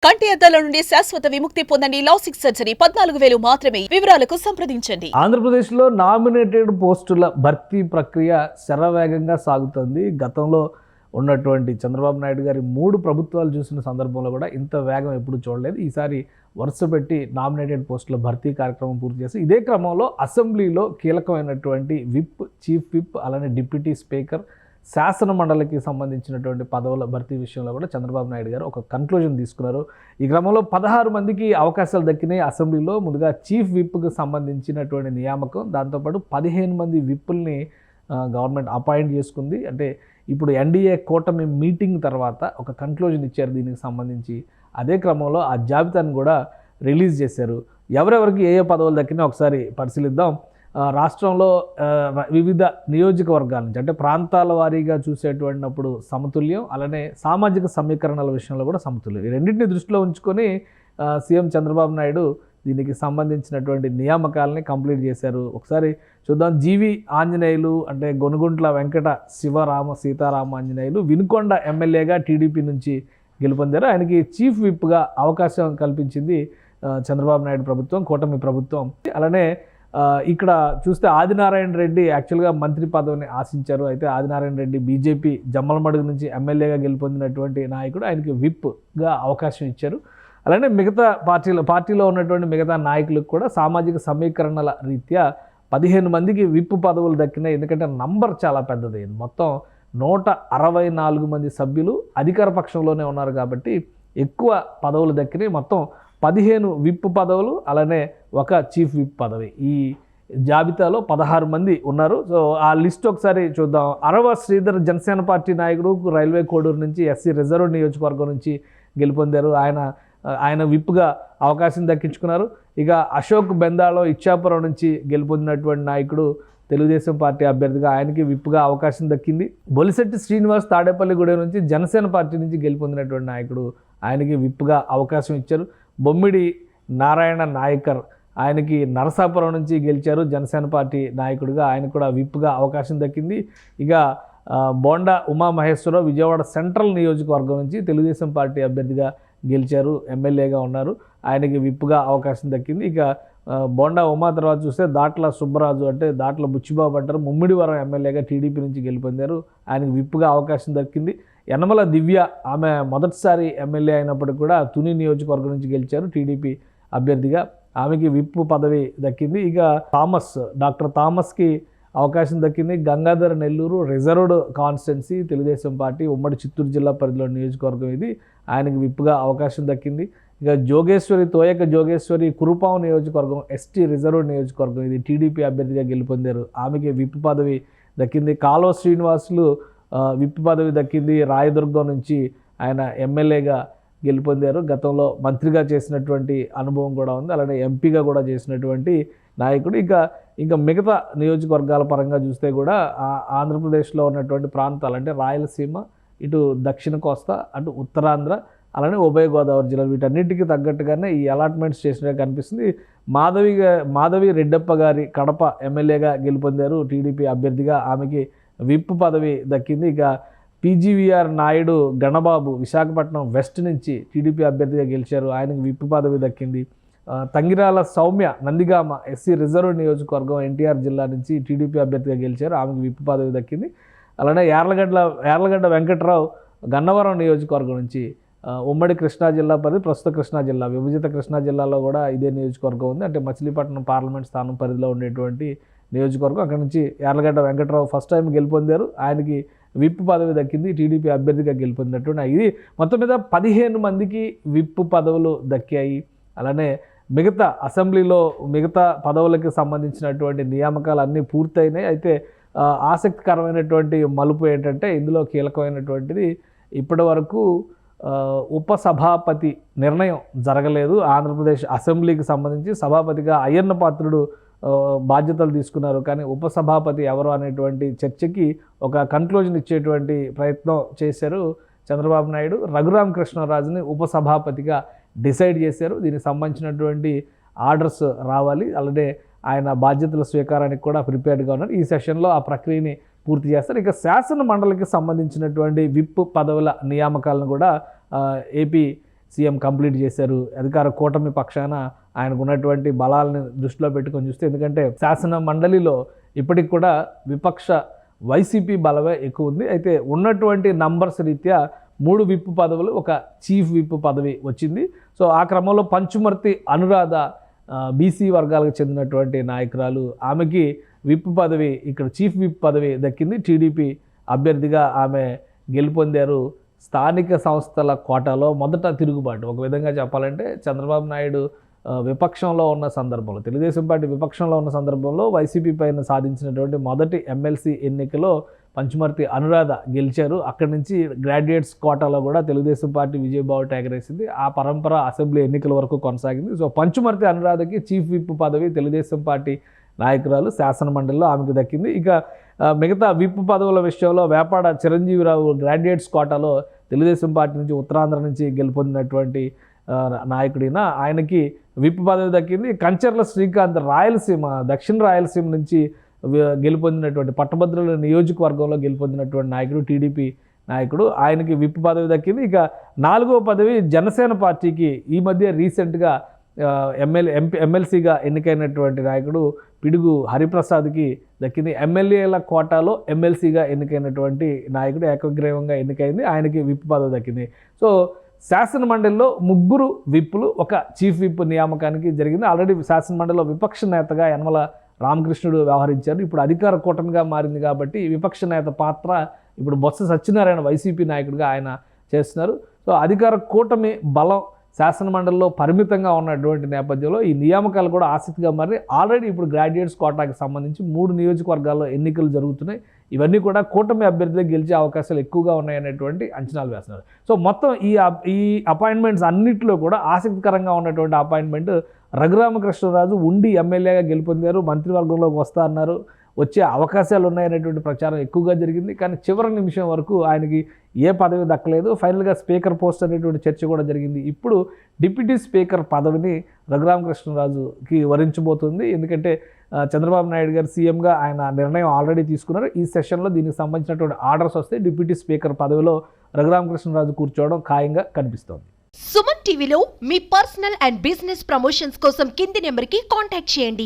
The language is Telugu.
కంటి అద్దాల నుండి శాశ్వత విముక్తి పొందండి. లాసిక్ సర్జరీ 14,000 మాత్రమే. వివరాలకు సంప్రదించండి. ఆంధ్రప్రదేశ్లో నామినేటెడ్ పోస్టుల భర్తీ ప్రక్రియ శరవేగంగా సాగుతుంది. గతంలో ఉన్నటువంటి చంద్రబాబు నాయుడు గారి 3 ప్రభుత్వాలు చూసిన సందర్భంలో కూడా ఇంత వేగం ఎప్పుడు చూడలేదు. ఈసారి వరుస పెట్టి నామినేటెడ్ పోస్టుల భర్తీ కార్యక్రమం పూర్తి చేసి ఇదే క్రమంలో అసెంబ్లీలో కీలకమైనటువంటి విప్, చీఫ్ విప్, అలానే డిప్యూటీ స్పీకర్, శాసన మండలికి సంబంధించినటువంటి పదవుల భర్తీ విషయంలో కూడా చంద్రబాబు నాయుడు గారు ఒక కన్క్లూజన్ తీసుకున్నారు. ఈ క్రమంలో 16 మందికి అవకాశాలు దక్కినాయి అసెంబ్లీలో. ముందుగా చీఫ్ విప్కి సంబంధించినటువంటి నియామకం, దాంతోపాటు 15 మంది విప్పుల్ని గవర్నమెంట్ అపాయింట్ చేసుకుంది. అంటే ఇప్పుడు ఎన్డీఏ కూటమి మీటింగ్ తర్వాత ఒక కన్క్లూజన్ ఇచ్చారు దీనికి సంబంధించి. అదే క్రమంలో ఆ జాబితాను కూడా రిలీజ్ చేశారు. ఎవరెవరికి ఏ పదవులు దక్కినా ఒకసారి పరిశీలిద్దాం. రాష్ట్రంలో వివిధ నియోజకవర్గాల నుంచి అంటే ప్రాంతాల వారీగా చూసేటువంటిప్పుడు సమతుల్యం, అలానే సామాజిక సమీకరణల విషయంలో కూడా సమతుల్యం. ఈ రెండింటిని దృష్టిలో ఉంచుకొని సీఎం చంద్రబాబు నాయుడు దీనికి సంబంధించినటువంటి నియామకాలని కంప్లీట్ చేశారు. ఒకసారి చూద్దాం. జీవి ఆంజనేయులు అంటే గొనుగుంట్ల వెంకట శివరామ సీతారామ ఆంజనేయులు వినుకొండ ఎమ్మెల్యేగా టీడీపీ నుంచి గెలుపొందారు. ఆయనకి చీఫ్ విప్గా అవకాశం కల్పించింది చంద్రబాబు నాయుడు ప్రభుత్వం, కూటమి ప్రభుత్వం. అలానే ఇక్కడ చూస్తే ఆదినారాయణ రెడ్డి యాక్చువల్గా మంత్రి పదవిని ఆశించారు. అయితే ఆదినారాయణ రెడ్డి బీజేపీ జమ్మలమడుగు నుంచి ఎమ్మెల్యేగా గెలుపొందినటువంటి నాయకుడు, ఆయనకి విప్గా అవకాశం ఇచ్చారు. అలానే మిగతా పార్టీలో ఉన్నటువంటి మిగతా నాయకులకు కూడా సామాజిక సమీకరణల రీత్యా 15 మందికి విప్ పదవులు దక్కినాయి. ఎందుకంటే నంబర్ చాలా పెద్దది. మొత్తం 164 మంది సభ్యులు అధికార పక్షంలోనే ఉన్నారు కాబట్టి ఎక్కువ పదవులు దక్కినాయి. మొత్తం 15 విప్ పదవులు, అలానే ఒక చీఫ్ విప్ పదవి. ఈ జాబితాలో 16 మంది ఉన్నారు. సో ఆ లిస్ట్ ఒకసారి చూద్దాం. అరవ శ్రీధర్ జనసేన పార్టీ నాయకుడు, రైల్వే కోడూరు నుంచి ఎస్సీ రిజర్వ్ నియోజకవర్గం నుంచి గెలుపొందారు. ఆయన విప్గా అవకాశం దక్కించుకున్నారు. ఇక అశోక్ బెందాలో ఇచ్చాపురం నుంచి గెలుపొందినటువంటి నాయకుడు, తెలుగుదేశం పార్టీ అభ్యర్థిగా ఆయనకి విప్గా అవకాశం దక్కింది. బొలిశెట్టి శ్రీనివాస్ తాడేపల్లిగూడెం నుంచి జనసేన పార్టీ నుంచి గెలుపొందినటువంటి నాయకుడు, ఆయనకి విప్గా అవకాశం ఇచ్చారు. బొమ్మిడి నారాయణ నాయకర్, ఆయనకి నరసాపురం నుంచి గెలిచారు జనసేన పార్టీ నాయకుడిగా, ఆయనకు కూడా విప్గా అవకాశం దక్కింది. ఇక బోండా ఉమామహేశ్వరరావు విజయవాడ సెంట్రల్ నియోజకవర్గం నుంచి తెలుగుదేశం పార్టీ అభ్యర్థిగా గెలిచారు, ఎమ్మెల్యేగా ఉన్నారు, ఆయనకి విప్గా అవకాశం దక్కింది. ఇక బోండా ఉమా తర్వాత చూస్తే దాట్ల సుబ్బరాజు అంటే దాట్ల బుచ్చిబాబు అంటారు, ముమ్మిడివరం ఎమ్మెల్యేగా టీడీపీ నుంచి గెలుపొందారు, ఆయనకి విప్గా అవకాశం దక్కింది. యనమల దివ్య, ఆమె మొదటిసారి ఎమ్మెల్యే అయినప్పటికీ కూడా తుని నియోజకవర్గం నుంచి గెలిచారు టీడీపీ అభ్యర్థిగా, ఆమెకి విప్ పదవి దక్కింది. ఇక డాక్టర్ థామస్కి అవకాశం దక్కింది. Gangadhara Nellore reserved constituency, Telugu Desam party, ఉమ్మడి చిత్తూరు జిల్లా పరిధిలో నియోజకవర్గం ఇది, ఆయనకి విప్గా అవకాశం దక్కింది. ఇక తోయక జోగేశ్వరి కురుపాం నియోజకవర్గం, ఎస్టీ రిజర్వ్డ్ నియోజకవర్గం, ఇది టీడీపీ అభ్యర్థిగా గెలుపొందారు, ఆమెకి విప్ పదవి దక్కింది. కాలువ శ్రీనివాసులు విప్ పదవి దక్కింది. రాయదుర్గం నుంచి ఆయన ఎమ్మెల్యేగా గెలుపొందారు. గతంలో మంత్రిగా చేసినటువంటి అనుభవం కూడా ఉంది, అలానే ఎంపీగా కూడా చేసినటువంటి నాయకుడు. ఇంకా మిగతా నియోజకవర్గాల పరంగా చూస్తే కూడా ఆంధ్రప్రదేశ్లో ఉన్నటువంటి ప్రాంతాలు అంటే రాయలసీమ, ఇటు దక్షిణ కోస్తా, అటు ఉత్తరాంధ్ర, అలానే ఉభయ గోదావరి జిల్లాలు, వీటన్నిటికీ తగ్గట్టుగానే ఈ అలాట్మెంట్స్ చేసినట్టు కనిపిస్తుంది. మాధవి రెడ్డప్ప గారి కడప ఎమ్మెల్యేగా గెలుపొందారు టీడీపీ అభ్యర్థిగా, ఆమెకి విప్ పదవి దక్కింది. ఇక పీజీవీఆర్ నాయుడు గణబాబు విశాఖపట్నం వెస్ట్ నుంచి టీడీపీ అభ్యర్థిగా గెలిచారు, ఆయనకు విప్ పదవి దక్కింది. తంగిరాల సౌమ్య నందిగామ ఎస్సీ రిజర్వ్ నియోజకవర్గం ఎన్టీఆర్ జిల్లా నుంచి టీడీపీ అభ్యర్థిగా గెలిచారు, ఆమెకు విప్ పదవి దక్కింది. అలానే యార్లగడ్డ వెంకట్రావు గన్నవరం నియోజకవర్గం నుంచి, ఉమ్మడి కృష్ణా జిల్లా పరిధి, ప్రస్తుత కృష్ణా జిల్లా, విభజిత కృష్ణా జిల్లాలో కూడా ఇదే నియోజకవర్గం ఉంది. అంటే మచిలీపట్నం పార్లమెంట్ స్థానం పరిధిలో ఉండేటువంటి నియోజకవర్గం. అక్కడ నుంచి యార్లగడ్డ వెంకట్రావు ఫస్ట్ టైం గెలుపొందారు, ఆయనకి విప్ పదవి దక్కింది, టీడీపీ అభ్యర్థిగా గెలుపొందినటువంటి. ఇది మొత్తం మీద 15 మందికి విప్ పదవులు దక్కాయి. అలానే అసెంబ్లీలో మిగతా పదవులకు సంబంధించినటువంటి నియామకాలు అన్నీ పూర్తయినాయి. అయితే ఆసక్తికరమైనటువంటి మలుపు ఏంటంటే, ఇందులో కీలకమైనటువంటిది ఇప్పటి వరకు ఉపసభాపతి నిర్ణయం జరగలేదు. ఆంధ్రప్రదేశ్ అసెంబ్లీకి సంబంధించి సభాపతిగా అయ్యన్న పాత్రుడు బాధ్యతలు తీసుకున్నారు, కానీ ఉపసభాపతి ఎవరు అనేటువంటి చర్చకి ఒక కన్క్లూజన్ ఇచ్చేటువంటి ప్రయత్నం చేశారు చంద్రబాబు నాయుడు. రఘురామకృష్ణరాజుని ఉపసభాపతిగా డిసైడ్ చేశారు. దీనికి సంబంధించినటువంటి ఆర్డర్స్ రావాలి, అలాగే ఆయన బాధ్యతల స్వీకారానికి కూడా ప్రిపేర్డ్గా ఉన్నారు. ఈ సెషన్లో ఆ ప్రక్రియని పూర్తి చేస్తారు. ఇక శాసన మండలికి సంబంధించినటువంటి విప్ పదవుల నియామకాలను కూడా ఏపీ సీఎం కంప్లీట్ చేశారు. అధికార కూటమి పక్షాన ఆయనకు ఉన్నటువంటి బలాలను దృష్టిలో పెట్టుకొని చూస్తే, ఎందుకంటే శాసన మండలిలో ఇప్పటికి కూడా విపక్ష వైసీపీ బలమే ఎక్కువ ఉంది. అయితే ఉన్నటువంటి నంబర్స్ రీత్యా 3 విప్ పదవులు, ఒక చీఫ్ విప్ పదవి వచ్చింది. సో ఆ క్రమంలో పంచుమర్తి అనురాధ బీసీ వర్గాలకు చెందినటువంటి నాయకురాలు, ఆమెకి విప్ పదవి, ఇక్కడ చీఫ్ విప్ పదవి దక్కింది. టీడీపీ అభ్యర్థిగా ఆమె గెలుపొందారు. స్థానిక సంస్థల కోటాలో మొదట తిరుగుబాటు, ఒక విధంగా చెప్పాలంటే చంద్రబాబు నాయుడు విపక్షంలో ఉన్న సందర్భంలో, తెలుగుదేశం పార్టీ విపక్షంలో ఉన్న సందర్భంలో వైసీపీ పైన సాధించినటువంటి మొదటి ఎమ్మెల్సీ ఎన్నికలో పంచుమర్తి అనురాధ గెలిచారు. అక్కడి నుంచి గ్రాడ్యుయేట్స్ కోటాలో కూడా తెలుగుదేశం పార్టీ విజయబావుట ఎగరేసింది. ఆ పరంపర అసెంబ్లీ ఎన్నికల వరకు కొనసాగింది. సో పంచుమర్తి అనురాధకి చీఫ్ విప్ పదవి తెలుగుదేశం పార్టీ నాయకురాలు శాసన మండలిలో ఆమెకు దక్కింది. ఇక మిగతా విప్ పదవుల విషయంలో వేపాడ చిరంజీవిరావు గ్రాడ్యుయేట్స్ కోటాలో తెలుగుదేశం పార్టీ నుంచి ఉత్తరాంధ్ర నుంచి గెలుపొందినటువంటి నాయకుడిన, ఆయనకి విప్ పదవి దక్కింది. కంచర్ల శ్రీకాంత్ రాయలసీమ, దక్షిణ రాయలసీమ నుంచి గెలుపొందినటువంటి పట్టభద్రుల నియోజకవర్గంలో గెలుపొందినటువంటి నాయకుడు, టీడీపీ నాయకుడు, ఆయనకి విప్ పదవి దక్కింది. ఇక 4వ పదవి జనసేన పార్టీకి ఈ మధ్య రీసెంట్గా ఎమ్మెల్సీగా ఎన్నికైనటువంటి నాయకుడు పిడుగు హరిప్రసాద్కి దక్కింది. ఎమ్మెల్యేల కోటాలో ఎమ్మెల్సీగా ఎన్నికైనటువంటి నాయకుడు ఏకగ్రీవంగా ఎన్నికైంది, ఆయనకి విప్ పదవి దక్కింది. సో శాసన మండలిలో 3 విప్పులు, ఒక చీఫ్ విప్ నియామకానికి జరిగింది. ఆల్రెడీ శాసన మండలిలో విపక్ష నేతగా యనమల రామకృష్ణుడు వ్యవహరించారు. ఇప్పుడు అధికార కూటమిగా మారింది కాబట్టి విపక్ష నేత పాత్ర ఇప్పుడు బొత్స సత్యనారాయణ వైసీపీ నాయకుడిగా ఆయన చేస్తున్నారు. సో అధికార కూటమి బలం శాసన మండలిలో పరిమితంగా ఉన్నటువంటి నేపథ్యంలో ఈ నియామకాలు కూడా ఆసక్తిగా మారి, ఆల్రెడీ ఇప్పుడు గ్రాడ్యుయేట్స్ కోటాకి సంబంధించి 3 నియోజకవర్గాల్లో ఎన్నికలు జరుగుతున్నాయి. ఇవన్నీ కూడా కూటమి అభ్యర్థులు గెలిచే అవకాశాలు ఎక్కువగా ఉన్నాయనేటువంటి అంచనాలు వేస్తున్నారు. సో మొత్తం ఈ అపాయింట్మెంట్స్ అన్నింటిలో కూడా ఆసక్తికరంగా ఉన్నటువంటి అపాయింట్మెంట్ రఘురామకృష్ణరాజు ఉండి ఎమ్మెల్యేగా గెలుపొందారు, మంత్రివర్గంలోకి వస్తా అన్నారు, వచ్చే అవకాశాలు ఉన్నాయనేటువంటి ప్రచారం ఎక్కువగా జరిగింది. కానీ చివరి నిమిషం వరకు ఆయనకి ఏ పదవి దక్కలేదు. ఫైనల్గా స్పీకర్ పోస్ట్ అనేటువంటి చర్చ కూడా జరిగింది. ఇప్పుడు డిప్యూటీ స్పీకర్ పదవిని రఘురామకృష్ణరాజుకి వరించబోతుంది. ఎందుకంటే చంద్రబాబు నాయుడు గారు సీఎంగా ఆయన నిర్ణయం ఆల్రెడీ తీసుకున్నారు. ఈ సెషన్లో దీనికి సంబంధించినటువంటి ఆర్డర్స్ వస్తే డిప్యూటీ స్పీకర్ పదవిలో రఘురామకృష్ణరాజు కూర్చోవడం ఖాయంగా కనిపిస్తోంది. సుమన్ టీవీలో మీ పర్సనల్ అండ్ బిజినెస్ ప్రమోషన్స్ కోసం కింది నెంబర్కి కాంటాక్ట్ చేయండి.